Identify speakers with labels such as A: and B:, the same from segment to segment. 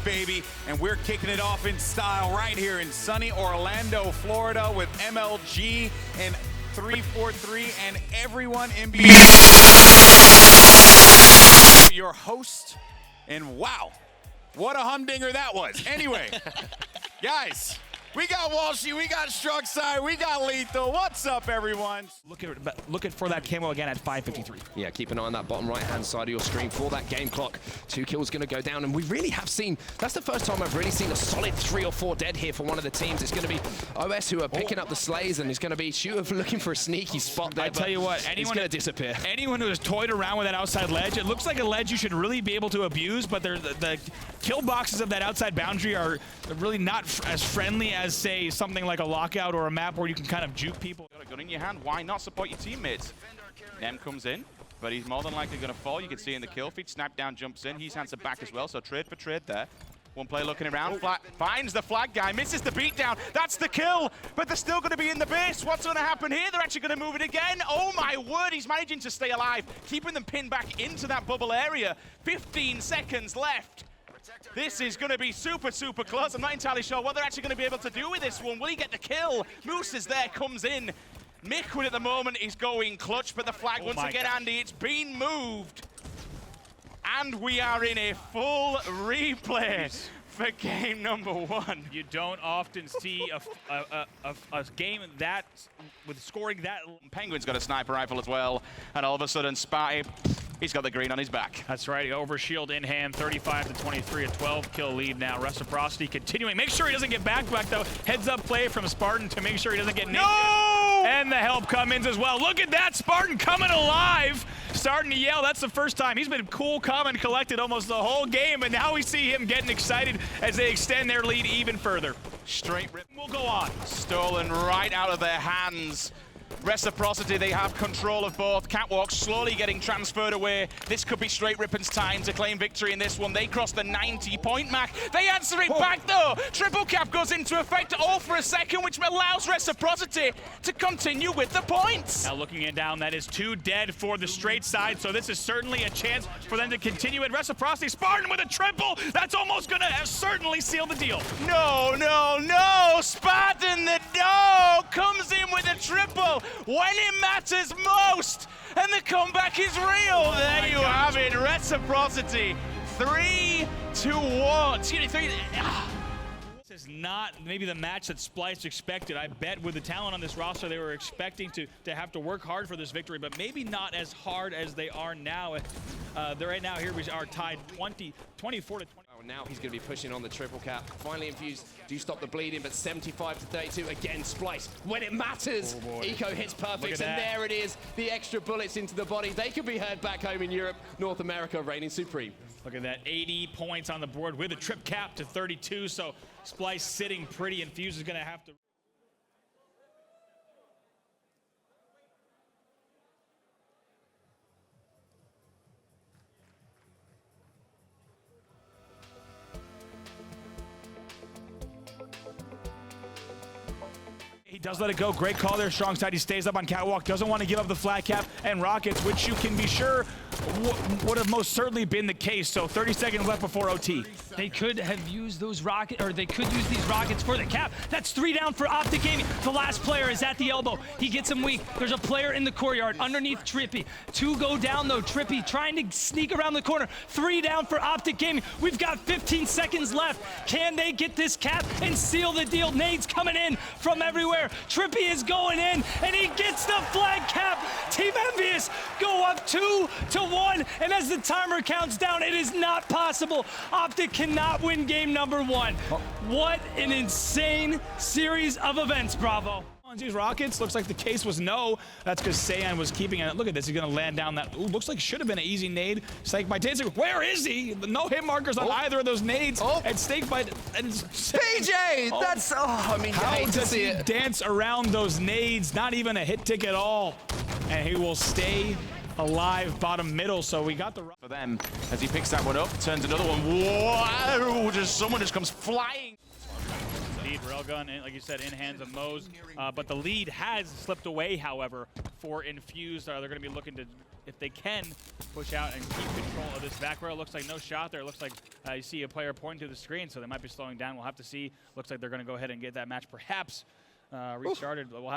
A: baby, and we're kicking it off in style right here in sunny Orlando, Florida with MLG and 343 and everyone in between. Your host, and wow, what a humdinger that was. Anyway, guys, we got Walshy, we got Struckside, we got Lethal. What's up, everyone?
B: Looking for that camo again at 5:53.
C: Yeah, keep an eye on that bottom right-hand side of your screen for that game clock. 2 kills going to go down, and we really have seen, that's the first time I've really seen a solid 3 or 4 dead here for one of the teams. It's going to be OS who are picking up the slays, and it's going to be Shooter looking for a sneaky spot there.
B: I tell you what,
C: anyone going to disappear.
B: Anyone who has toyed around with that outside ledge, it looks like a ledge you should really be able to abuse, but the kill boxes of that outside boundary are really not as friendly as, say, something like a lockout or a map where you can kind of juke people.
D: Got a gun in your hand, why not support your teammates? Nem comes in, but he's more than likely going to fall. You can see in the kill feed, Snap down jumps in, he's hands it back as well, so trade for trade there. One player looking around, finds the flag guy, misses the beatdown, that's the kill, but they're still going to be in the base. What's going to happen here? They're actually going to move it again. Oh my word, he's managing to stay alive, keeping them pinned back into that bubble area. 15 seconds left. This is going to be super, super close. I'm not entirely sure what they're actually going to be able to do with this one. Will he get the kill? Moose is there, comes in. Mikwin at the moment is going clutch, but the flag once again, Andy, it's been moved. And we are in a full replay for game number 1.
B: You don't often see a game that, with scoring that.
D: Penguin's got a sniper rifle as well, and all of a sudden, Spy, he's got the green on his back.
B: That's right, over shield in hand, 35-23, a 12-kill lead now. Reciprocity continuing. Make sure he doesn't get back though. Heads up play from Spartan to make sure he doesn't get naked.
D: No!
B: And the help comes as well. Look at that, Spartan coming alive. Starting to yell, that's the first time. He's been cool, calm, and collected almost the whole game, but now we see him getting excited as they extend their lead even further.
D: Straight rip.
B: We'll go on.
D: Stolen right out of their hands. Reciprocity, they have control of both. Catwalk slowly getting transferred away. This could be Straight Rippen's time to claim victory in this one. They cross the 90-point mark. They answer it back though. Triple cap goes into effect all for a second, which allows Reciprocity to continue with the points.
B: Now looking it down, that is 2 dead for the straight side, so this is certainly a chance for them to continue it. Reciprocity, Spartan with a triple. That's almost gonna certainly seal the deal.
D: No, no, no. Spartan the dog comes in with a triple when it matters most, and the comeback is real. There you have it, Reciprocity, 3-1. Excuse me,
B: This is not maybe the match that Splice expected. I bet with the talent on this roster, they were expecting to have to work hard for this victory, but maybe not as hard as they are now. They're right now here, we are tied 24-20.
C: Oh, now he's going to be pushing on the triple cap. Finally infused, do stop the bleeding, but 75-32 again, Splice. When it matters, Eco hits perfect, and there it is, the extra bullets into the body. They could be heard back home in Europe, North America, reigning supreme.
B: Look at that, 80 points on the board with a trip cap to 32, so Splice sitting pretty. Infuse is going to have to... He does let it go. Great call there, strong side. He stays up on Catwalk, doesn't want to give up the flat cap and rockets, which you can be sure would have most certainly been the case. So 30 seconds left before OT.
E: They could have used those rockets, or they could use these rockets for the cap. That's 3 down for Optic Gaming. The last player is at the elbow. He gets him weak. There's a player in the courtyard underneath Trippy. 2 go down though. Trippy trying to sneak around the corner. 3 down for Optic Gaming. We've got 15 seconds left. Can they get this cap and seal the deal? Nades coming in from everywhere. Trippy is going in, and he gets the flag cap. Team Envious go up 2-1, and as the timer counts down, it is not possible. Optic cannot win game number 1. What an insane series of events, Bravo.
B: These rockets, looks like the case was no. That's because Saiyan was keeping it. Look at this, he's gonna land down that. Ooh, looks like should have been an easy nade. Snake by Dance. Where is he? No hit markers on either of those nades. And Snake by
C: PJ, that's, I mean,
B: how does he dance around those nades? Not even a hit tick at all. And he will stay alive bottom middle, so we got the
D: for them as he picks that one up, turns another one. Whoa, someone just comes flying.
B: Lead railgun, like you said, in hands of Mose, but the lead has slipped away, however, for Infused. They're going to be looking to if they can push out and keep control of this back row. It looks like no shot there. It looks like you see a player pointing to the screen, so they might be slowing down. We'll have to see. Looks like they're going to go ahead and get that match perhaps restarted. But we'll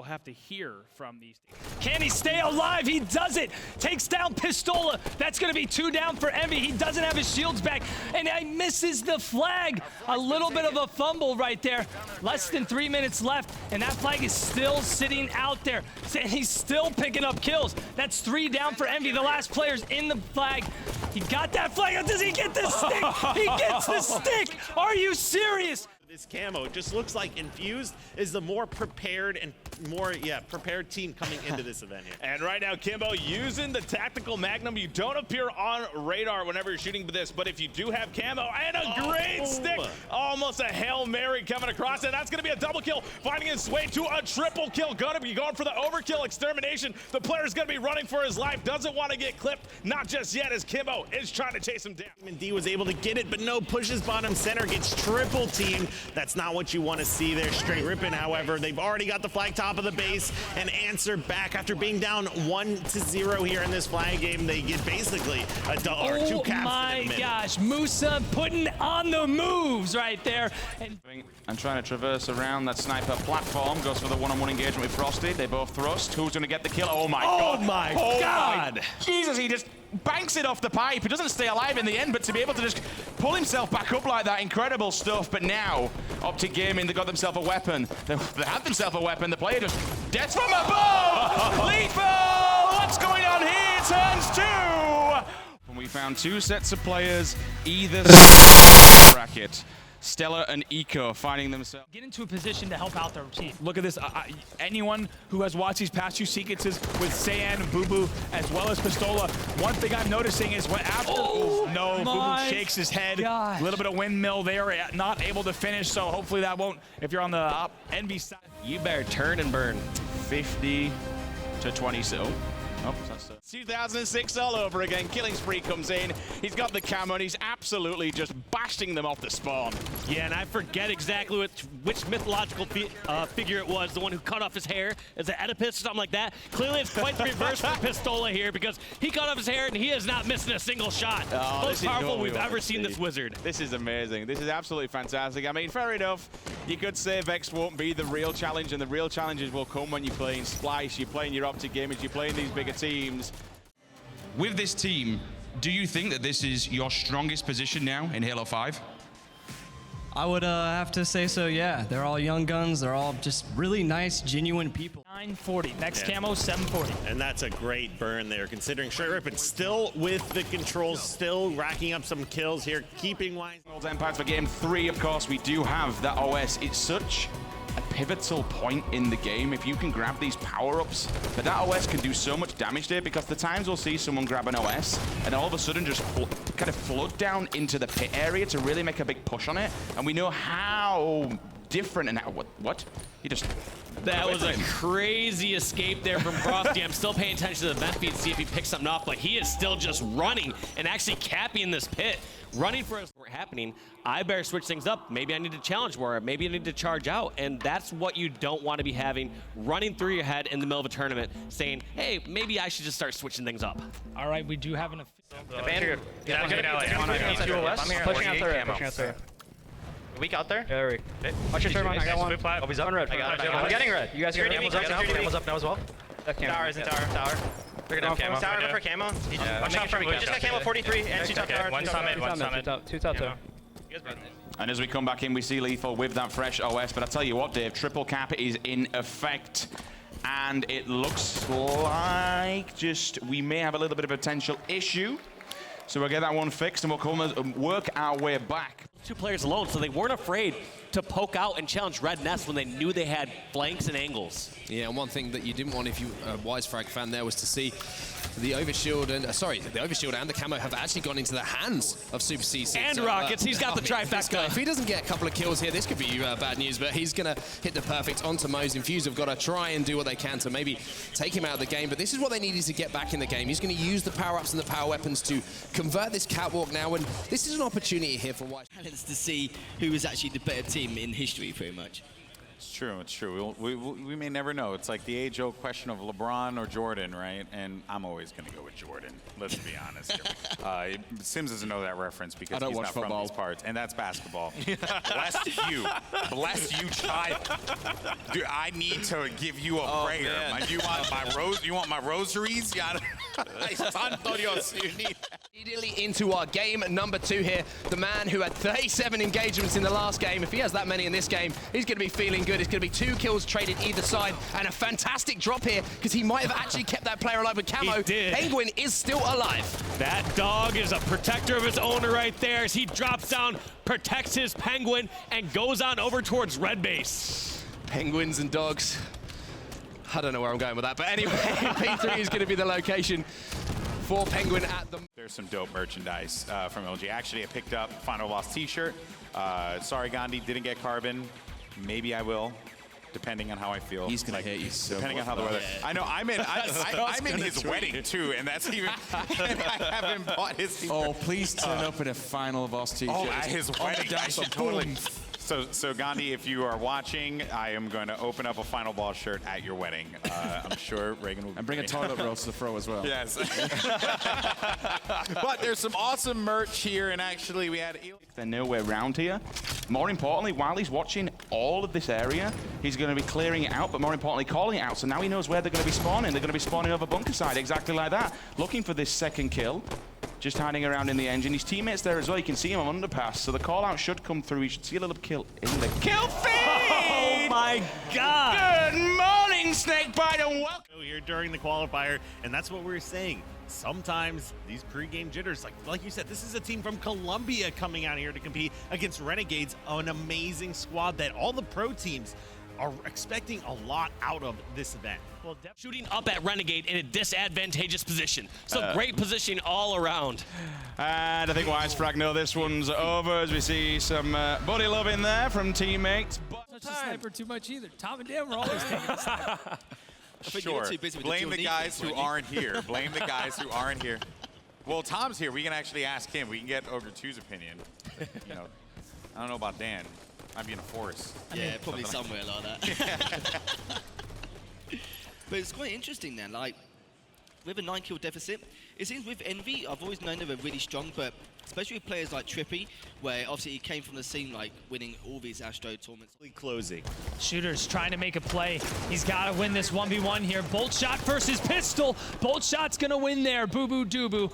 B: have to hear from these teams.
E: Can he stay alive? He does it. Takes down Pistola. That's going to be 2 down for Envy. He doesn't have his shields back, and he misses the flag. A little bit of a fumble right there. Less than 3 minutes left, and that flag is still sitting out there. And he's still picking up kills. That's 3 down for Envy. The last player's in the flag. He got that flag. Does he get the stick? He gets the stick. Are you serious?
F: This camo just looks like Infused is the more prepared and more, prepared team coming into this event here.
G: And right now, Kimbo using the tactical Magnum. You don't appear on radar whenever you're shooting for this, but if you do have camo and a great stick, almost a Hail Mary coming across, and that's going to be a double kill, finding his way to a triple kill. Going to be going for the overkill extermination. The player's going to be running for his life. Doesn't want to get clipped. Not just yet, as Kimbo is trying to chase him down.
F: And D was able to get it, but no, pushes bottom center, gets triple teamed. That's not what you want to see there. Straight ripping, however, they've already got the flag top of the base and answer back after being down 1-0 here in this flag game. They get basically a 2 caps.
E: Oh my gosh, Musa putting on the moves right there.
D: And trying to traverse around that sniper platform. Goes for the one-on-one engagement with Frosty. They both thrust. Who's going to get the kill? Oh my god.
F: Oh my god.
D: Jesus, he just banks it off the pipe. He doesn't stay alive in the end, but to be able to just pull himself back up like that, incredible stuff. But now, Optic Gaming, they got themselves a weapon. They had themselves a weapon. The player just death from above. Lethal! What's going on here? Turns 2. And we found 2 sets of players, either bracket. Stella and Eco finding themselves.
E: Get into a position to help out their team.
B: Look at this. Anyone who has watched these past 2 sequences with Sayan, Boo Boo, as well as Pistola, one thing I'm noticing is what after. No, Boo Boo shakes his head. A little bit of windmill there, not able to finish. So hopefully that won't. If you're on the Envy side,
C: You better turn and burn.
D: 50 to 20 so. Oh, that's
G: 2006 all over again. Killing Spree comes in. He's got the camo and he's absolutely just bashing them off the spawn.
H: Yeah, and I forget exactly which mythological figure it was, the one who cut off his hair. Is it Oedipus or something like that? Clearly it's quite the reverse for Pistola here because he cut off his hair and he is not missing a single shot. Most powerful we've ever seen this wizard.
D: This is amazing. This is absolutely fantastic. I mean, fair enough. You could say Vex won't be the real challenge, and the real challenges will come when you're playing Splice, you're playing your Optic Gamers, you're playing these bigger teams.
I: With this team, do you think that this is your strongest position now in Halo 5?
J: I would have to say so, yeah. They're all young guns. They're all just really nice, genuine people.
E: 940. Next camo, 740.
F: And that's a great burn there, considering Straight Rip, it's still with the controls, still racking up some kills here, keeping wise.
D: Empires for game 3, of course, we do have that OS. It's such a pivotal point in the game. If you can grab these power-ups, but that OS can do so much damage there, because the times we'll see someone grab an OS and all of a sudden just kind of flood down into the pit area to really make a big push on it, and we know how different and how, what? He just...
H: That was a crazy escape there from Frosty. I'm still paying attention to the vent feed to see if he picks something off, but he is still just running and actually capping this pit. Running for us happening. I better switch things up. Maybe I need to challenge war. Maybe I need to charge out. And that's what you don't want to be having, running through your head in the middle of a tournament, saying, hey, maybe I should just start switching things up.
E: All right, we do have an...
K: Get out. I'm here. Pushing out there. Weak out there? Yeah, watch your turn on. I got one. Oh, he's up on red. I'm getting red. You guys are Camo's up now as well. Tower is in tower. We're gonna have tower for camo. Watch out for me. Just got camo 43 and 2 top tower. One summit. 2 top tower.
D: And as we come back in, we see Lethal with that fresh OS. But I tell you what, Dave, triple cap is in effect. And it looks like we may have a little bit of a potential issue. So we'll get that one fixed and we'll come and work our way back.
H: 2 players alone, so they weren't afraid to poke out and challenge Red Nest when they knew they had flanks and angles.
C: Yeah, and one thing that you didn't want if you were a Wisefrag fan there was to see the overshield and the overshield and the camo have actually gone into the hands of Super C6.
H: And Rockets, he's got the trifecta.
C: If he doesn't get a couple of kills here, this could be bad news, but he's gonna hit the perfect onto Mo's. Infuse have got to try and do what they can to maybe take him out of the game, but this is what they needed to get back in the game. He's gonna use the power-ups and the power weapons to convert this catwalk now, and this is an opportunity here for White.
L: To see who was actually the better team in history, pretty much.
A: It's true. It's true. We may never know. It's like the age-old question of LeBron or Jordan, right? And I'm always going to go with Jordan. Let's be honest. Sims doesn't know that reference because he's not from these parts, and that's basketball. Bless you, child. Dude, I need to give you a prayer. You want my rose? You want my rosaries? Santo Dios, you need.
C: Immediately into our game number 2 here. The man who had 37 engagements in the last game, if he has that many in this game, he's going to be feeling good. It's going to be 2 kills traded either side, and a fantastic drop here because he might have actually kept that player alive with camo.
H: He did.
C: Penguin is still alive.
H: That dog is a protector of his owner right there as he drops down, protects his Penguin, and goes on over towards red base.
C: Penguins and dogs. I don't know where I'm going with that, but anyway, P3 is going to be the location for Penguin at the...
A: There's some dope merchandise from LG. Actually, I picked up Final Loss t-shirt. Sorry, Gandhi, didn't get carbon. Maybe I will, depending on how I feel.
L: He's going to hit you so
A: depending on how the weather... I know, I'm in his wedding, too, and that's even... and I haven't bought his t-shirt.
L: Oh, please turn up in a Final Loss t-shirt.
A: Oh, at his wedding. I should totally... So Gandhi, if you are watching, I am going to open up a Final Ball shirt at your wedding. I'm sure Reagan will.
L: And bring a toilet roll to the throw as well.
A: Yes. But there's some awesome merch here, and actually we had.
D: They're nowhere around here. More importantly, while he's watching all of this area, he's going to be clearing it out, but more importantly, calling it out. So now he knows where they're going to be spawning. They're going to be spawning over bunker side, exactly like that. Looking for this second kill. Just hiding around in the engine. His teammates there as well. You can see him on underpass. So the call out should come through. You should see a little kill in the kill feed.
H: Oh my God.
D: Good morning, Snakebite, and welcome.
F: Here during the qualifier, and that's what we were saying. Sometimes these pre-game jitters, like you said, this is a team from Colombia coming out here to compete against Renegades, an amazing squad that all the pro teams are expecting a lot out of this event.
H: Well, shooting up at Renegade in a disadvantageous position. So great position all around.
D: And I think Wisefrag know this one's over as we see some buddy love in there from teammates.
E: Touch the sniper too much either. Tom and Dan were always taking the sniper.
A: Sure. Blame the guys who aren't here. Blame the guys who aren't here. Well, Tom's here. We can actually ask him. We can get Ogre 2's opinion. You know, I don't know about Dan. I'd be in a forest.
M: Yeah, probably somewhere like that. But it's quite interesting then, like, with a 9-kill deficit, it seems with Envy, I've always known they were really strong, but especially with players like Trippy, where obviously he came from the scene, like, winning all these Astro tournaments.
F: Closing.
E: Shooter's trying to make a play. He's got to win this 1v1 here. Bolt shot versus pistol. Bolt shot's going to win there. Boo-boo doo-boo.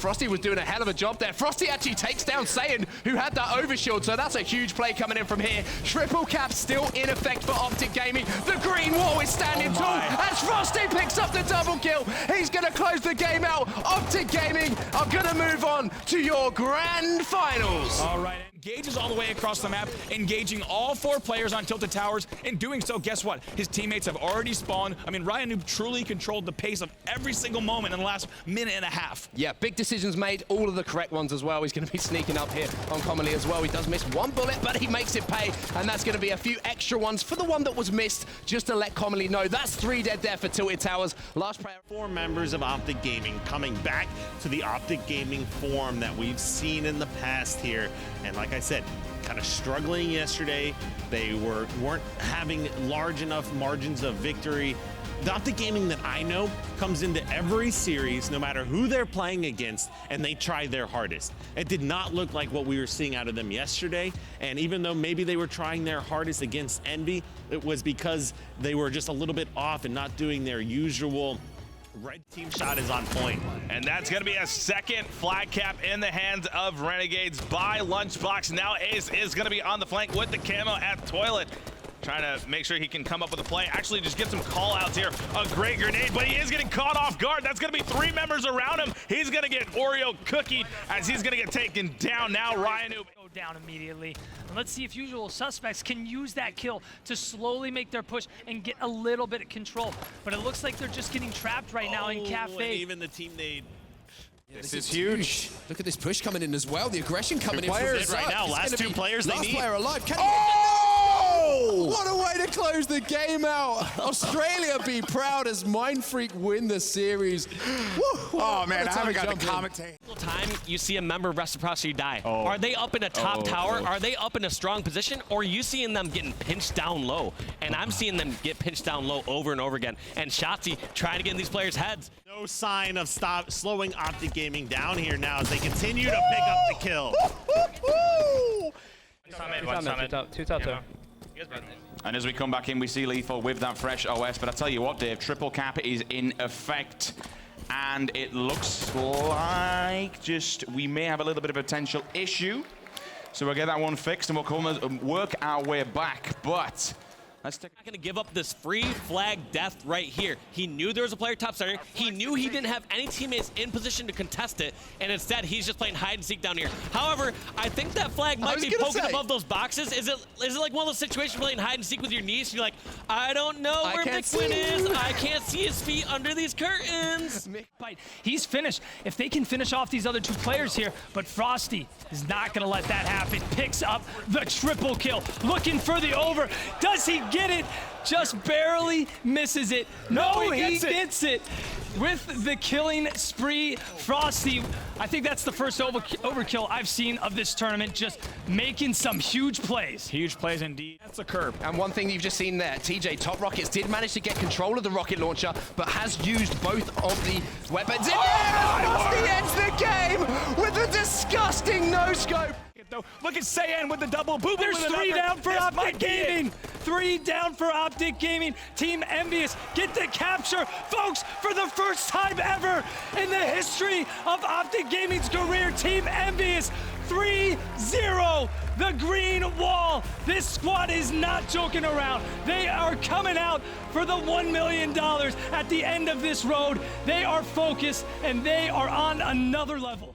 C: Frosty was doing a hell of a job there. Frosty actually takes down Saiyan, who had that overshield, so that's a huge play coming in from here. Triple cap still in effect for Optic Gaming. The green wall is standing tall as Frosty picks up the double kill. He's going to close the game out. Optic Gaming are going to move on to your grand finals.
B: All right. Engages all the way across the map, engaging all 4 players on Tilted Towers. In doing so, guess what? His teammates have already spawned. I mean, Ryan Noob truly controlled the pace of every single moment in the last minute and a half.
C: Yeah, big decisions made, all of the correct ones as well. He's going to be sneaking up here on Commonly as well. He does miss 1 bullet, but he makes it pay, and that's going to be a few extra ones for the one that was missed, just to let Commonly know. That's 3 dead there for Tilted Towers. Last player.
F: 4 members of Optic Gaming coming back to the Optic Gaming form that we've seen in the past here. And like I said, kind of struggling yesterday. They weren't having large enough margins of victory. The Optic Gaming that I know comes into every series, no matter who they're playing against, and they try their hardest. It did not look like what we were seeing out of them yesterday, and even though maybe they were trying their hardest against Envy, it was because they were just a little bit off and not doing their usual. Red team shot is on point.
G: And that's going to be a second flag cap in the hands of Renegades by Lunchbox. Now Ace is going to be on the flank with the camo at Toilet. Trying to make sure he can come up with a play. Actually, just get some call-outs here. A great grenade, but he is getting caught off guard. That's going to be 3 members around him. He's going to get Oreo cookied as he's going to get taken down. Now Ryan Noob
E: go down immediately. And let's see if usual suspects can use that kill to slowly make their push and get a little bit of control. But it looks like they're just getting trapped right now in Cafe.
F: And even the team nade.
L: Yeah, this is huge. Look at this push coming in as well. The aggression coming in from
F: players right now. Last 2 players they need.
L: Last player alive. Can what a way to close the game out. Australia be proud as Mind Freak win the series.
A: Oh man, I haven't got the commentate.
H: Time you see a member of Reciprocity die. Are they up in a top tower? Are they up in a strong position? Or are you seeing them getting pinched down low? And I'm seeing them get pinched down low over and over again. And Shotzi trying to get in these players' heads.
F: No sign of slowing Optic Gaming down here now as they continue to pick up the kill.
K: Two top two.
D: And as we come back in, we see Lethal with that fresh OS. But I tell you what, Dave, triple cap is in effect. And it looks like we may have a little bit of a potential issue. So we'll get that one fixed and we'll come and work our way back. But let's take...
H: Not going to give up this free flag death right here. He knew there was a player top center. He knew he didn't have any teammates in position to contest it. And instead, he's just playing hide and seek down here. However, I think that flag might be poking above those boxes. Is it like one of those situations playing hide and seek with your knees? You're like, I don't know where Bigfoot is. I can't see his feet under these curtains.
E: He's finished. If they can finish off these other two players here, but Frosty is not going to let that happen. Picks up the triple kill. Looking for the over. Does he get it? Just barely misses it. No, he gets it. With the killing spree, Frosty, I think that's the first overkill I've seen of this tournament, just making some huge plays.
B: Huge plays indeed. That's a curb.
C: And one thing you've just seen there, TJ Top Rockets did manage to get control of the rocket launcher, but has used both of the weapons. Frosty ends the game with a disgusting no-scope.
B: Look at Sayan with the double boom.
E: There's three down for Optic Gaming. 3 down for Optic Gaming. Team Envious get the capture. Folks, for the first time ever in the history of Optic Gaming's career, Team Envious 3-0. The green wall. This squad is not joking around. They are coming out for the $1 million at the end of this road. They are focused and they are on another level.